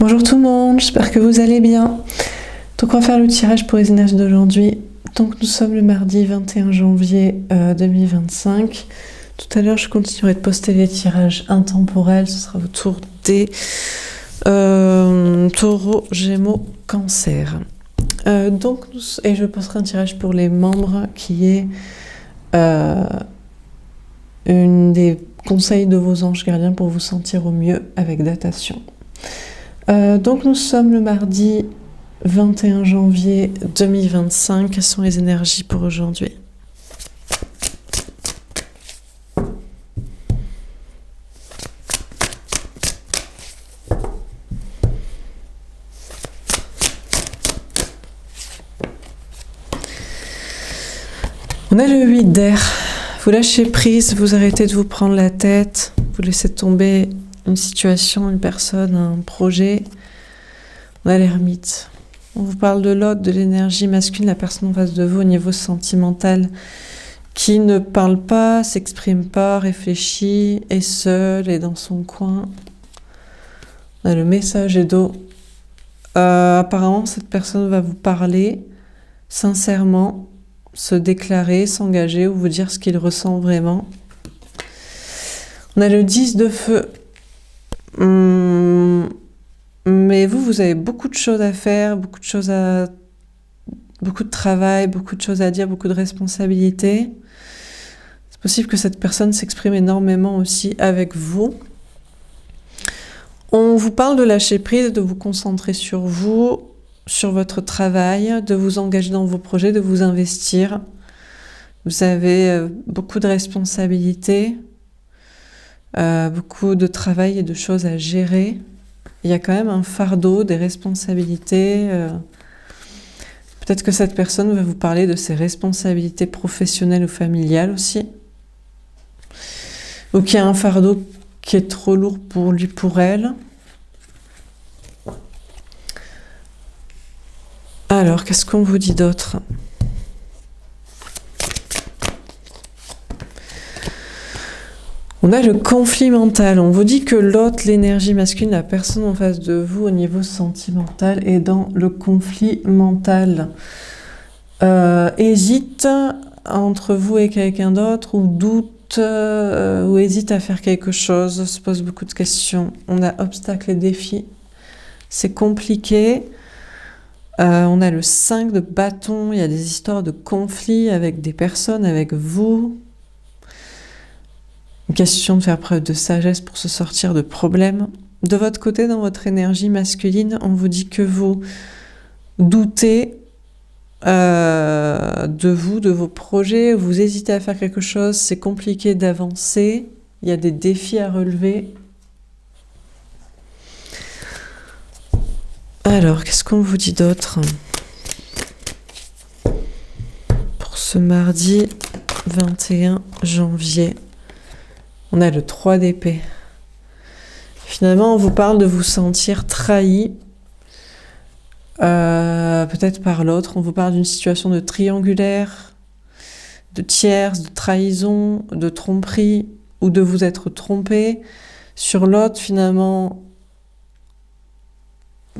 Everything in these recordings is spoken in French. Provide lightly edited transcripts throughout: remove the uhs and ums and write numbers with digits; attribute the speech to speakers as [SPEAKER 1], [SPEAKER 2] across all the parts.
[SPEAKER 1] Bonjour tout le monde, j'espère que vous allez bien. Donc on va faire le tirage pour les énergies d'aujourd'hui. Donc nous sommes le mardi 21 janvier 2025. Tout à l'heure je continuerai de poster les tirages intemporels, ce sera autour des taureaux, gémeaux, cancer. Et je posterai un tirage pour les membres qui est une des conseils de vos anges gardiens pour vous sentir au mieux avec datation. Donc nous sommes le mardi 21 janvier 2025. Quelles sont les énergies pour aujourd'hui? On a le 8 d'air. Vous lâchez prise, vous arrêtez de vous prendre la tête, vous laissez tomber une situation, une personne, un projet. On a l'ermite. On vous parle de l'autre, de l'énergie masculine, la personne en face de vous au niveau sentimental qui ne parle pas, s'exprime pas, réfléchit, est seul, est dans son coin. On a le messager d'eau. Apparemment, cette personne va vous parler sincèrement, se déclarer, s'engager ou vous dire ce qu'il ressent vraiment. On a le 10 de feu. Mais vous avez beaucoup de choses à faire, beaucoup de travail, beaucoup de choses à dire, beaucoup de responsabilités. C'est possible que cette personne s'exprime énormément aussi avec vous. On vous parle de lâcher prise, de vous concentrer sur vous, sur votre travail, de vous engager dans vos projets, de vous investir. Vous avez beaucoup de responsabilités, beaucoup de travail et de choses à gérer. Il y a quand même un fardeau, des responsabilités. Peut-être que cette personne va vous parler de ses responsabilités professionnelles ou familiales aussi. Ou qu'il y a un fardeau qui est trop lourd pour lui, pour elle. Alors, qu'est-ce qu'on vous dit d'autre ? On a le conflit mental. On vous dit que l'autre, l'énergie masculine, la personne en face de vous au niveau sentimental est dans le conflit mental. Hésite entre vous et quelqu'un d'autre ou doute ou hésite à faire quelque chose, se pose beaucoup de questions. On a obstacles et défis. C'est compliqué. On a le 5 de bâton. Il y a des histoires de conflits avec des personnes, avec vous. Une question de faire preuve de sagesse pour se sortir de problèmes. De votre côté, dans votre énergie masculine, on vous dit que vous doutez de vous, de vos projets, vous hésitez à faire quelque chose, c'est compliqué d'avancer, il y a des défis à relever. Alors, qu'est-ce qu'on vous dit d'autre pour ce mardi 21 janvier? On a le 3 d'épée. Finalement, on vous parle de vous sentir trahi, peut-être par l'autre. On vous parle d'une situation de triangulaire, de tierce, de trahison, de tromperie, ou de vous être trompé. Sur l'autre, finalement,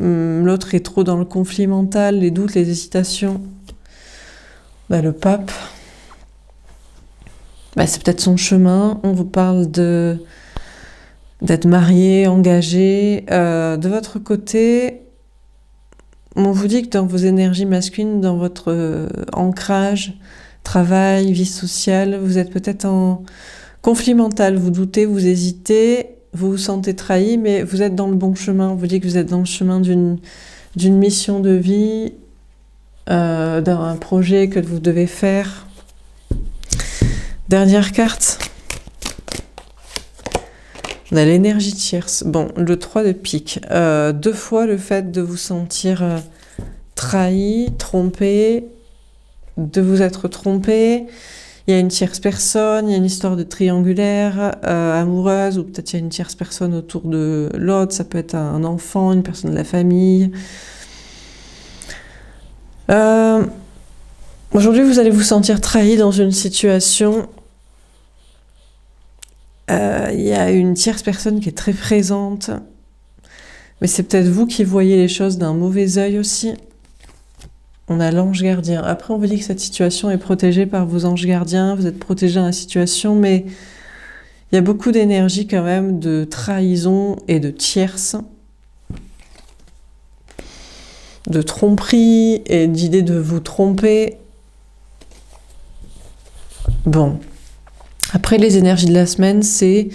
[SPEAKER 1] l'autre est trop dans le conflit mental, les doutes, les hésitations. Le pape. C'est peut-être son chemin. On vous parle d'être marié, engagé. De votre côté, on vous dit que dans vos énergies masculines, dans votre ancrage, travail, vie sociale, vous êtes peut-être en conflit mental. Vous doutez, vous hésitez, vous vous sentez trahi, mais vous êtes dans le bon chemin. On vous dit que vous êtes dans le chemin d'une mission de vie, d'un projet que vous devez faire. Dernière carte. On a l'énergie tierce. Bon, le 3 de pique. 2 fois le fait de vous sentir trahi, trompé, de vous être trompé. Il y a une tierce personne, il y a une histoire de triangulaire, amoureuse, ou peut-être il y a une tierce personne autour de l'autre. Ça peut être un enfant, une personne de la famille. Aujourd'hui, vous allez vous sentir trahi dans une situation. Il y a une tierce personne qui est très présente. Mais c'est peut-être vous qui voyez les choses d'un mauvais œil aussi. On a l'ange gardien. Après, on vous dit que cette situation est protégée par vos anges gardiens. Vous êtes protégé dans la situation, mais il y a beaucoup d'énergie quand même de trahison et de tierce, de tromperie et d'idée de vous tromper. Bon. Après, les énergies de la semaine, c'est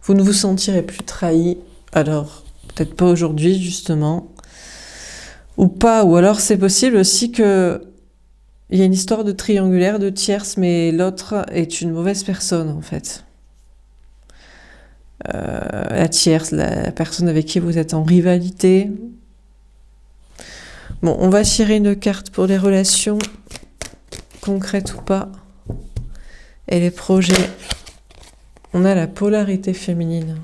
[SPEAKER 1] vous ne vous sentirez plus trahi. Alors, peut-être pas aujourd'hui, justement. Ou pas. Ou alors, c'est possible aussi que il y a une histoire de triangulaire, de tierce, mais l'autre est une mauvaise personne, en fait. La tierce, la personne avec qui vous êtes en rivalité. Bon, on va tirer une carte pour les relations, concrètes ou pas. Et les projets. On a la polarité féminine.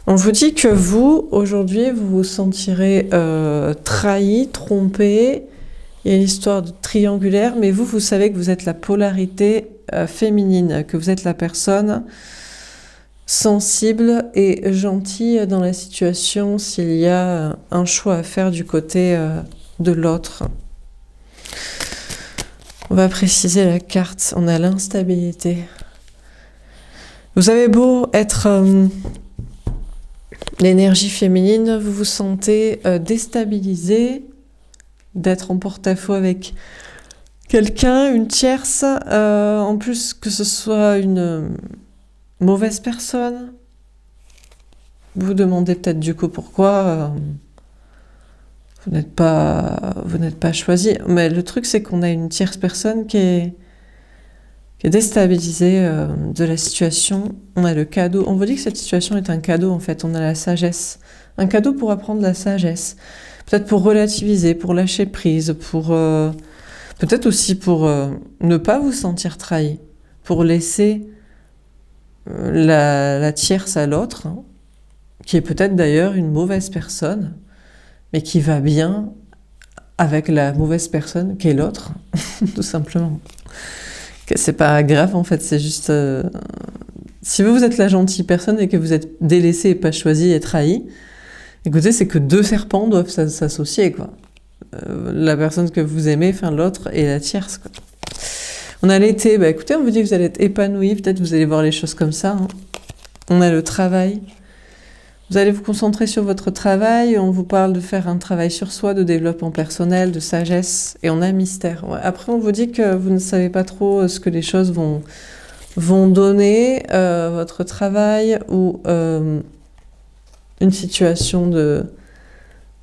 [SPEAKER 1] On vous dit que vous, aujourd'hui, vous vous sentirez trahi, trompé. Il y a une histoire de triangulaire, mais vous savez que vous êtes la polarité féminine, que vous êtes la personne sensible et gentille dans la situation s'il y a un choix à faire du côté de l'autre. On va préciser la carte. On a l'instabilité. Vous avez beau être l'énergie féminine, vous vous sentez déstabilisé, d'être en porte-à-faux avec quelqu'un, une tierce, en plus que ce soit une mauvaise personne. Vous vous demandez peut-être du coup pourquoi vous n'êtes pas choisi. Mais le truc, c'est qu'on a une tierce personne qui est déstabilisée de la situation. On a le cadeau. On vous dit que cette situation est un cadeau, en fait. On a la sagesse. Un cadeau pour apprendre la sagesse. Peut-être pour relativiser, pour lâcher prise, pour peut-être aussi pour ne pas vous sentir trahi, pour laisser la tierce à l'autre, hein, qui est peut-être d'ailleurs une mauvaise personne, mais qui va bien avec la mauvaise personne qui est l'autre, tout simplement. C'est pas grave en fait, c'est juste... si vous êtes la gentille personne et que vous êtes délaissé et pas choisi et trahi, écoutez, c'est que deux serpents doivent s'associer, quoi. La personne que vous aimez, enfin l'autre, et la tierce, quoi. On a l'été, bah écoutez, on vous dit que vous allez être épanoui, peut-être vous allez voir les choses comme ça, hein. On a le travail. Vous allez vous concentrer sur votre travail, on vous parle de faire un travail sur soi, de développement personnel, de sagesse, et on a mystère. Ouais. Après, on vous dit que vous ne savez pas trop ce que les choses vont donner, votre travail, ou une situation de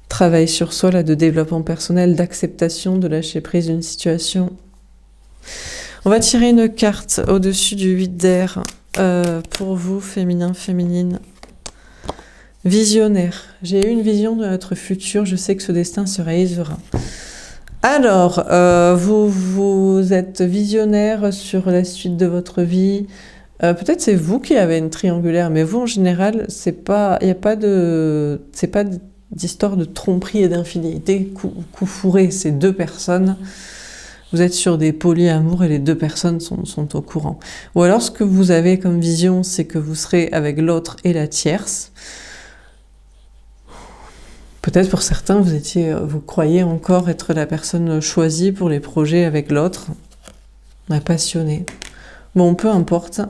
[SPEAKER 1] travail sur soi, là, de développement personnel, d'acceptation, de lâcher prise d'une situation. On va tirer une carte au-dessus du 8 d'air pour vous, féminin, féminine. Visionnaire. J'ai eu une vision de notre futur, je sais que ce destin se réalisera. Alors, vous êtes visionnaire sur la suite de votre vie. Peut-être c'est vous qui avez une triangulaire, mais vous en général, c'est pas d'histoire de tromperie et d'infidélité, coup fourré, c'est deux personnes. Vous êtes sur des polyamours et les deux personnes sont au courant. Ou alors ce que vous avez comme vision, c'est que vous serez avec l'autre et la tierce. Peut-être pour certains, vous croyez encore être la personne choisie pour les projets avec l'autre. La passionnée. Bon, peu importe.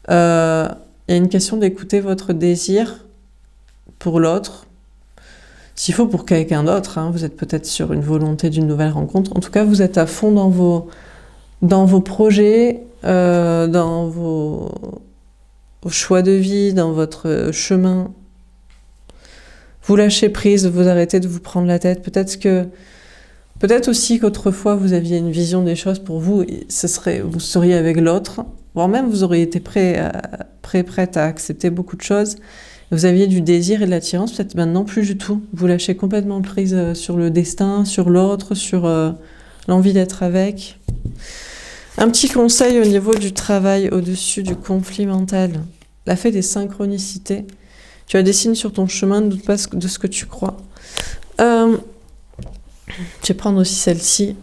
[SPEAKER 1] Il y a une question d'écouter votre désir pour l'autre. S'il faut pour quelqu'un d'autre, hein, vous êtes peut-être sur une volonté d'une nouvelle rencontre. En tout cas, vous êtes à fond dans vos projets, dans vos choix de vie, dans votre chemin. Vous lâchez prise, vous arrêtez de vous prendre la tête. Peut-être aussi qu'autrefois vous aviez une vision des choses pour vous, vous seriez avec l'autre, voire même vous auriez été prête à accepter beaucoup de choses. Vous aviez du désir et de l'attirance, peut-être maintenant plus du tout. Vous lâchez complètement prise sur le destin, sur l'autre, sur l'envie d'être avec. Un petit conseil au niveau du travail, au-dessus du conflit mental. La fée des synchronicités. Tu as des signes sur ton chemin, ne doute pas de ce que tu crois. Je vais prendre aussi celle-ci,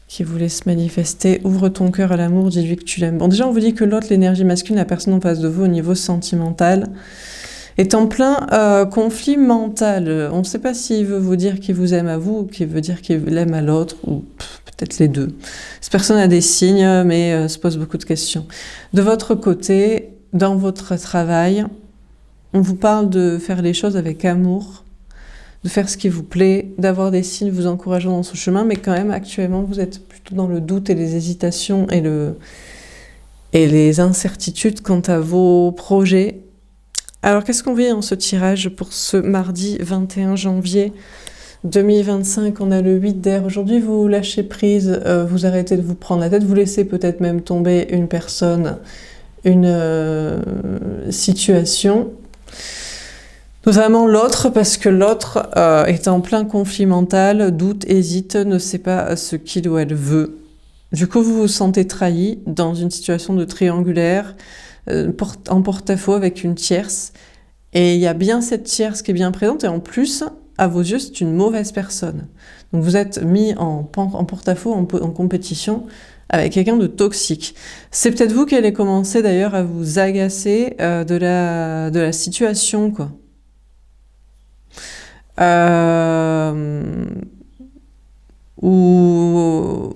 [SPEAKER 1] qui vous laisse manifester. Ouvre ton cœur à l'amour, dis-lui que tu l'aimes. Bon, déjà, on vous dit que l'autre, l'énergie masculine, la personne en face de vous au niveau sentimental, est en plein conflit mental. On ne sait pas s'il veut vous dire qu'il vous aime à vous ou qu'il veut dire qu'il aime à l'autre, ou peut-être les deux. Cette personne a des signes, mais se pose beaucoup de questions. De votre côté, dans votre travail, on vous parle de faire les choses avec amour, de faire ce qui vous plaît, d'avoir des signes vous encourageant dans ce chemin, mais quand même, actuellement, vous êtes plutôt dans le doute et les hésitations et les incertitudes quant à vos projets. Alors, qu'est-ce qu'on vit en ce tirage pour ce mardi 21 janvier 2025? On a le 8 d'air. Aujourd'hui, vous lâchez prise, vous arrêtez de vous prendre la tête, vous laissez peut-être même tomber une personne, une situation. Notamment l'autre, parce que l'autre est en plein conflit mental, doute, hésite, ne sait pas ce qu'il ou elle veut. Du coup, vous vous sentez trahi dans une situation de triangulaire, en porte-à-faux avec une tierce. Et il y a bien cette tierce qui est bien présente, et en plus, à vos yeux, c'est une mauvaise personne. Donc vous êtes mis en porte-à-faux, en compétition avec quelqu'un de toxique. C'est peut-être vous qui allez commencer d'ailleurs à vous agacer de la situation, quoi. Ou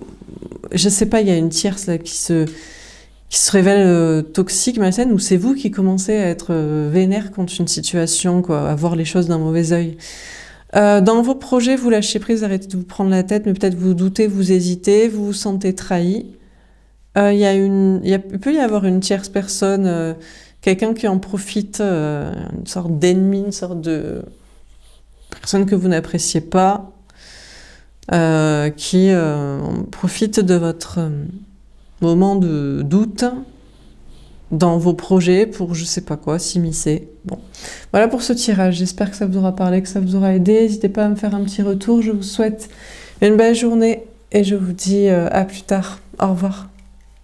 [SPEAKER 1] je sais pas, il y a une tierce là qui se révèle toxique, malsaine, ou c'est vous qui commencez à être vénère contre une situation, quoi, à voir les choses d'un mauvais œil. Dans vos projets, vous lâchez prise, arrêtez de vous prendre la tête, mais peut-être vous doutez, vous hésitez, vous vous sentez trahi. Il peut y avoir une tierce personne, quelqu'un qui en profite, une sorte d'ennemi, une sorte de personne que vous n'appréciez pas, qui profite de votre moment de doute dans vos projets pour je sais pas quoi, s'immiscer. Bon, voilà pour ce tirage. J'espère que ça vous aura parlé, que ça vous aura aidé. N'hésitez pas à me faire un petit retour. Je vous souhaite une belle journée et je vous dis à plus tard. Au revoir.